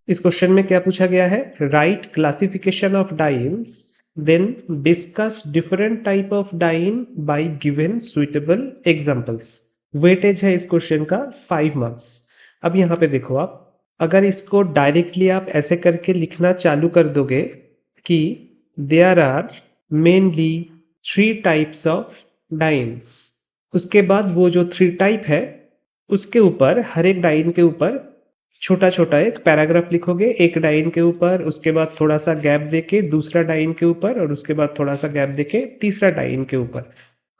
इस क्वेश्चन में क्या पूछा गया है? Write classification of dienes, then discuss different type of diene by given suitable examples. Weightage है इस क्वेश्चन का 5 मार्क्स। अब यहाँ पे देखो, आप अगर इसको डायरेक्टली आप ऐसे करके लिखना चालू कर दोगे कि there are mainly 3 types of dienes, उसके बाद वो जो 3 टाइप है उसके ऊपर, हर एक डाइन के ऊपर छोटा छोटा एक पैराग्राफ लिखोगे, एक डाइन के ऊपर, उसके बाद थोड़ा सा गैप देके दूसरा डाइन के ऊपर, और उसके बाद थोड़ा सा गैप देके तीसरा डाइन के ऊपर।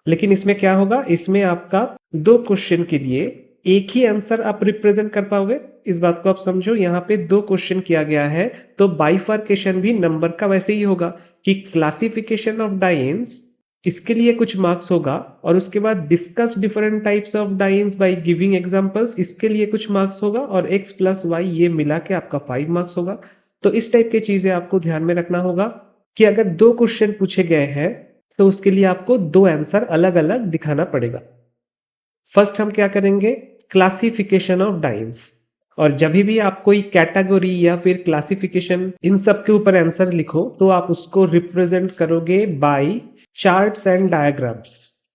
लेकिन इसमें क्या होगा, इसमें आपका 2 क्वेश्चन के लिए एक ही आंसर आप रिप्रेजेंट कर पाओगे। इस बात को आप समझो, यहाँ पे 2 क्वेश्चन किया गया है तो बाइफर्केशन भी नंबर का वैसे ही होगा कि क्लासिफिकेशन ऑफ डाइन्स, इसके लिए कुछ मार्क्स होगा, और उसके बाद discuss different types of dienes by giving examples, इसके लिए कुछ मार्क्स होगा, और x प्लस वाई ये मिला के आपका 5 मार्क्स होगा। तो इस टाइप की चीजें आपको ध्यान में रखना होगा कि अगर 2 क्वेश्चन पूछे गए हैं तो उसके लिए आपको 2 आंसर अलग अलग दिखाना पड़ेगा। फर्स्ट हम क्या करेंगे, क्लासिफिकेशन ऑफ डाइन्स। और जब भी आप कोई कैटेगरी या फिर क्लासिफिकेशन इन सब के ऊपर आंसर लिखो तो आप उसको रिप्रेजेंट करोगे by charts and diagrams,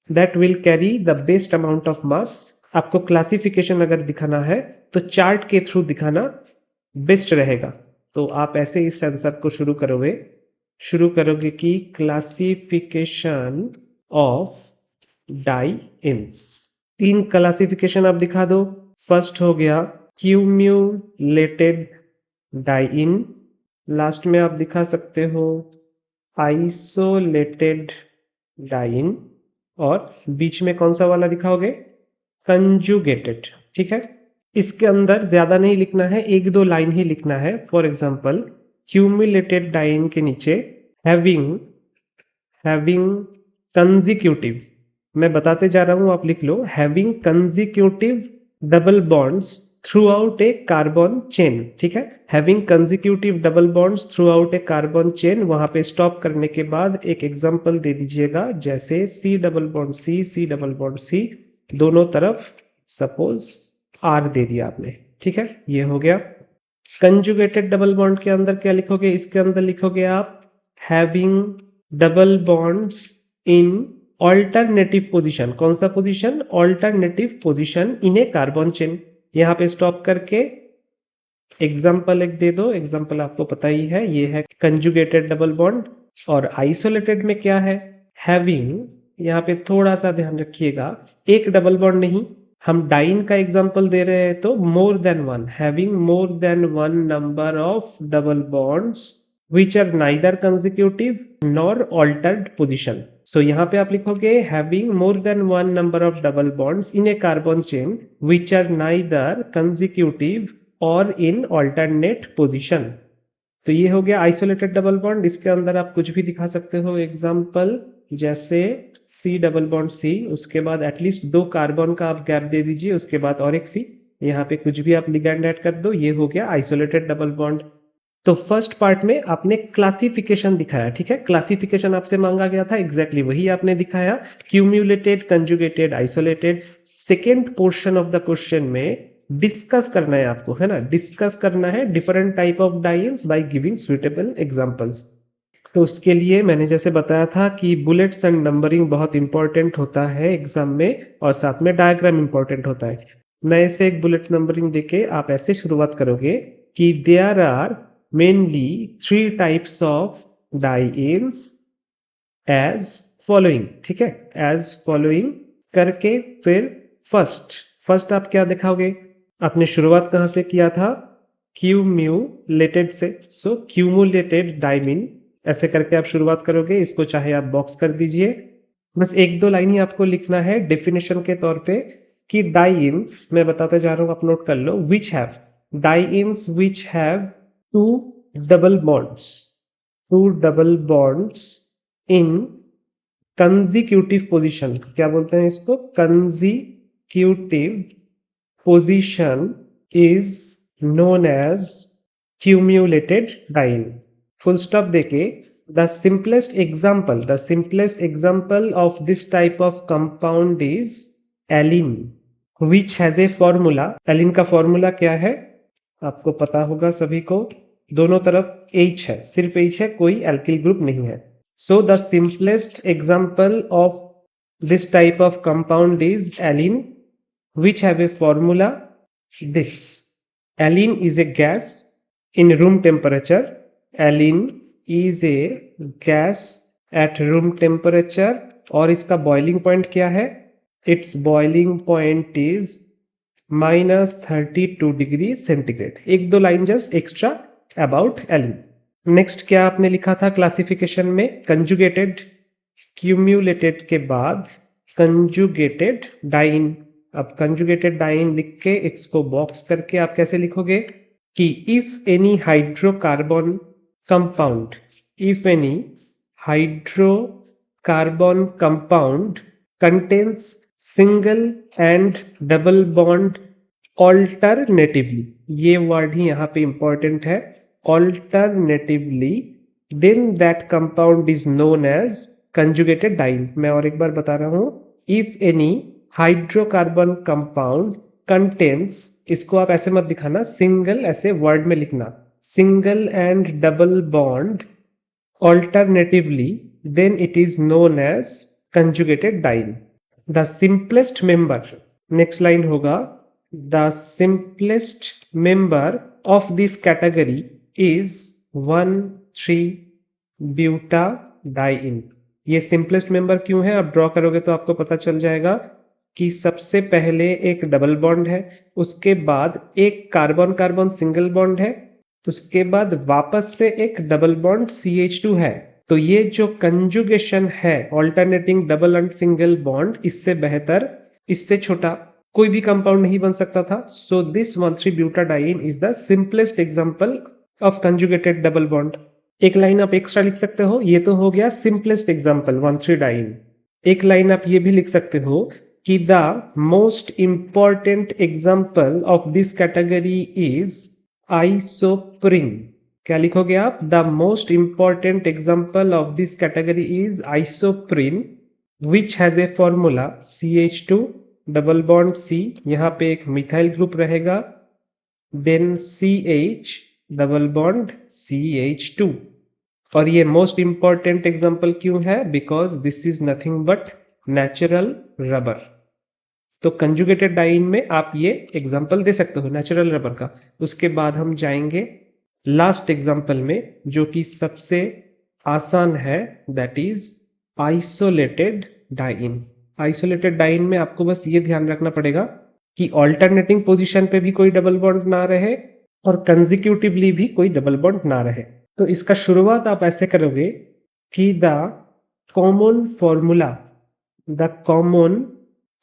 that will carry the best amount of marks. आपको क्लासिफिकेशन अगर दिखाना है तो चार्ट के थ्रू दिखाना बेस्ट रहेगा। तो आप ऐसे इस आंसर को शुरू करोगे कि क्लासिफिकेशन ऑफ डाइन्स। 3 क्लासिफिकेशन आप दिखा दो। फर्स्ट हो गया क्यूम्यूलेटेड डाइन, लास्ट में आप दिखा सकते हो आइसोलेटेड डाइन, और बीच में कौन सा वाला दिखाओगे, कंजुगेटेड। ठीक है, इसके अंदर ज्यादा नहीं लिखना है, 1-2 लाइन ही लिखना है। फॉर एग्जांपल क्यूम्यूलेटेड डाइन के नीचे हैविंग कंजिक्यूटिव, मैं बताते जा रहा हूं, आप लिख लो, having consecutive double bonds throughout a carbon chain. ठीक है, having consecutive double bonds throughout a carbon chain, वहां पे स्टॉप करने के बाद एक एग्जांपल दे दीजिएगा, जैसे C double bond C double bond C, दोनों तरफ सपोज आर दे दिया आपने। ठीक है, ये हो गया। कंजुगेटेड डबल बॉन्ड के अंदर क्या लिखोगे, इसके अंदर लिखोगे आप having double bonds in alternative position. कौन सा position, alternative position in A carbon chain. यहां पे स्टॉप करके एग्जाम्पल एक दे दो, एग्जाम्पल आपको पता ही है, ये है कंजुगेटेड डबल बॉन्ड। और आइसोलेटेड में क्या है, हैविंग, यहाँ पे थोड़ा सा ध्यान रखिएगा, एक डबल बॉन्ड नहीं, हम डाइन का एग्जाम्पल दे रहे हैं तो more than one, having more than one number of double bonds which are neither consecutive nor altered position. So यहाँ पे आप लिखोगे having more than one number of double bonds in a carbon chain which are neither consecutive or in alternate position. तो ये हो गया isolated double bond. इसके अंदर आप कुछ भी दिखा सकते हो, एग्जाम्पल जैसे सी डबल बॉन्ड सी, उसके बाद एटलीस्ट 2 कार्बन का आप गैप दे दीजिए, उसके बाद और एक सी, यहाँ पे कुछ भी आप लिगेंड ऐड कर दो, ये हो गया आइसोलेटेड डबल बॉन्ड। तो फर्स्ट पार्ट में आपने क्लासिफिकेशन दिखाया। ठीक है, क्लासिफिकेशन आपसे मांगा गया था, एग्जैक्टली वही आपने दिखाया, cumulated, conjugated, isolated. Second portion of the question में डिस्कस करना है आपको, है ना, डिस्कस करना है different type of dienes by giving suitable examples. तो उसके लिए मैंने जैसे बताया था कि बुलेट्स एंड नंबरिंग बहुत इंपॉर्टेंट होता है एग्जाम में, और साथ में डायग्राम इंपॉर्टेंट होता है। नए से एक बुलेट नंबरिंग देके आप ऐसे शुरुआत करोगे कि there are mainly 3 types of dienes as following. ठीक है, एज फॉलोइंग करके फिर फर्स्ट आप क्या दिखाओगे, आपने शुरुआत कहां से किया था, क्यूम्यूलेटेड से, सो क्यूमुलेटेड डाइमिन, ऐसे करके आप शुरुआत करोगे। इसको चाहे आप बॉक्स कर दीजिए, बस 1-2 लाइन ही आपको लिखना है डेफिनेशन के तौर पे कि डाइन्स, मैं बताते जा रहा हूं, आप नोट कर लो, which have, dienes which have 2 double bonds in consecutive position, क्या बोलते हैं इसको, consecutive position is known as cumulated dyne। full stop देके the simplest example of this type of compound is alene, which has a formula, allene का formula क्या है आपको पता होगा सभी को, दोनों तरफ H है, सिर्फ H है, कोई एल्किल ग्रुप नहीं है. So the simplest example of this type of compound is alene, which have a formula this. Alene is a gas in room temperature. Alene is a gas at room temperature. और इसका boiling point क्या है? Its boiling point is -32 degree centigrade. एक दो line just extra about alene. Next क्या आपने लिखा था क्लासिफिकेशन में? कंजुगेटेड, क्यूम्यूलेटेड के बाद कंजुगेटेड डाइन. अब कंजुगेटेड डाइन लिख के इसको बॉक्स करके आप कैसे लिखोगे कि if any hydrocarbon compound, if any hydrocarbon compound contains single and double bond alternatively, ये वर्ड ही यहाँ पे इंपॉर्टेंट है, alternatively, then that compound is known as conjugated diene. मैं और एक बार बता रहा हूं, if any hydrocarbon compound contains, इसको आप ऐसे मत दिखाना, सिंगल ऐसे वर्ड में लिखना, single and double bond alternatively, then it is known as conjugated diene. The simplest member, next line होगा, the simplest member of this category is one three butadiene. ये सिंपलेस्ट मेंबर क्यों है आप ड्रॉ करोगे तो आपको पता चल जाएगा कि सबसे पहले एक डबल बॉन्ड है, उसके बाद एक कार्बन कार्बन सिंगल बॉन्ड है, उसके बाद वापस से एक डबल बॉन्ड CH2 है. तो ये जो कंजुगेशन है, alternating double and single bond, इससे बेहतर, इससे छोटा कोई भी कंपाउंड नहीं बन सकता था. So this one three butadiene is the simplest example of conjugated double bond. एक लाइन आप एक्स्ट्रा लिख सकते हो, ये तो हो गया सिंपलेस्ट एग्जांपल 1,3-डाइन. एक लाइन आप ये भी लिख सकते हो कि the most important example of this category is isoprene. क्या लिखोगे आप? The most important example of this category is isoprene which has a formula CH2 double bond C, यहाँ पे एक मिथाइल ग्रुप रहेगा, then CH double bond CH2. और ये most important example क्यों है? Because this is nothing but natural rubber. तो conjugated diene में आप ये एग्जांपल दे सकते हो नेचुरल रबर का. उसके बाद हम जाएंगे लास्ट एग्जांपल में, जो कि सबसे आसान है, that is isolated diene. Isolated diene में आपको बस ये ध्यान रखना पड़ेगा कि ऑल्टरनेटिंग पोजीशन पे भी कोई डबल बॉन्ड ना रहे और कंजिक्यूटिवली भी कोई डबल बॉन्ड ना रहे. तो इसका शुरुआत आप ऐसे करोगे कि the common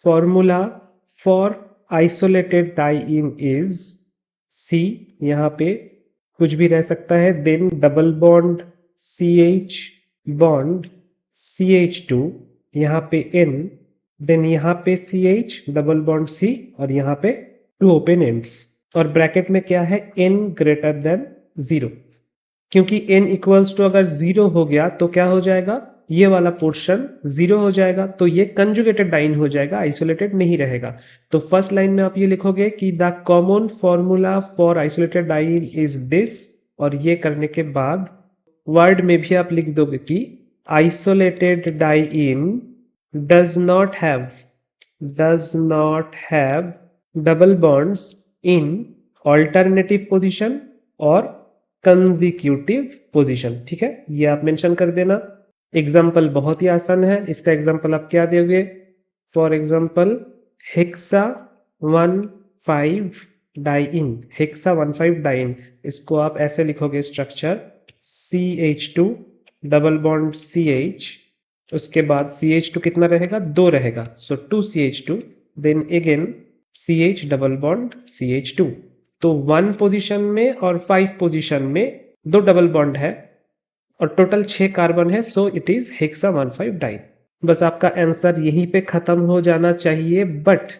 formula for isolated diene is C, यहाँ पे कुछ भी रह सकता है, then double bond CH bond CH2, यहाँ पे N, देन यहाँ पे CH डबल बॉन्ड C और यहाँ पे 2 ओपन एंड्स. और ब्रैकेट में क्या है? N greater than 0. क्योंकि N इक्वल्स टू अगर 0 हो गया तो क्या हो जाएगा? ये वाला पोर्शन 0 हो जाएगा, तो ये कंजुगेटेड डाइन हो जाएगा, आइसोलेटेड नहीं रहेगा. तो फर्स्ट लाइन में आप ये लिखोगे कि the common formula for isolated diene is this, और ये करने के बाद वर्ड में भी आप लिख दोगे कि isolated diene does not have double bonds in alternative position और कंजिक्यूटिव पोजिशन. ठीक है, ये आप मेंशन कर देना. एग्जाम्पल बहुत ही आसान है, इसका एग्जाम्पल आप क्या दोगे? For example hexa 1,5 diene. Hexa 1,5 diene, इसको आप ऐसे लिखोगे structure CH2 double bond CH, उसके बाद CH2 कितना रहेगा? 2 रहेगा, so 2 CH2, then again CH double bond CH2. तो 1 पोजीशन में और 5 पोजीशन में 2 डबल बॉन्ड है और टोटल 6 कार्बन है, so it is hexa 1,5 diene. बस आपका आंसर यहीं पे खत्म हो जाना चाहिए. But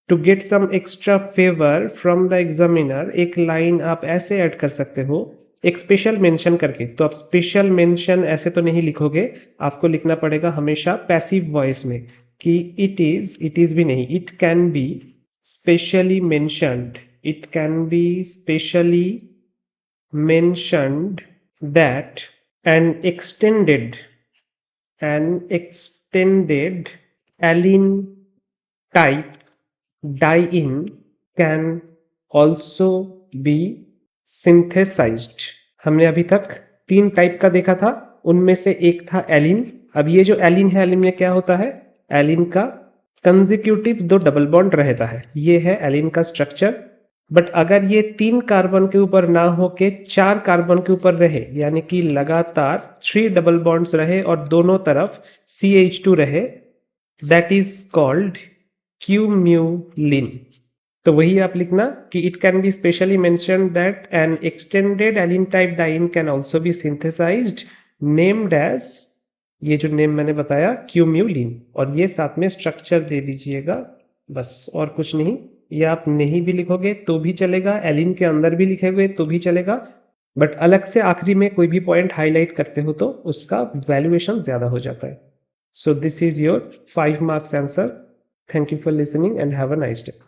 to get some extra favour from the examiner, एक लाइन आप ऐसे ऐड कर सकते हो, एक स्पेशल मेंशन करके. तो आप स्पेशल मेंशन ऐसे तो नहीं लिखोगे, आपको लिखना पड़ेगा हमेशा पैसिव वॉइस में कि इट इज भी नहीं, it can B specially mentioned, it can be specially mentioned that an extended alene type diene can also be synthesized. हमने अभी तक 3 टाइप का देखा था, उनमें से एक था एलिन. अब ये जो एलिन है, एलिन में क्या होता है? एलिन का कंजिक्यूटिव 2 डबल बॉन्ड रहता है. ये है एलिन का स्ट्रक्चर. बट अगर ये 3 कार्बन के ऊपर ना होके 4 कार्बन के ऊपर रहे, यानी कि लगातार 3 डबल बॉन्ड्स रहे और दोनों तरफ CH2 रहे, दैट इज कॉल्ड क्यूम्यूलिन. तो वही आप लिखना कि it can be specially mention that an extended allene type diene can also be synthesized named as, ये जो नेम मैंने बताया, क्यूम्यूलिन. और ये साथ में स्ट्रक्चर दे दीजिएगा, बस और कुछ नहीं. ये आप नहीं भी लिखोगे तो भी चलेगा, एलिन के अंदर भी लिखे तो भी चलेगा, बट अलग से आखिरी में कोई भी पॉइंट हाईलाइट करते हो तो उसका वैल्यूएशन ज्यादा हो जाता है. So this is your 5 marks answer. Thank you for listening and have a nice day.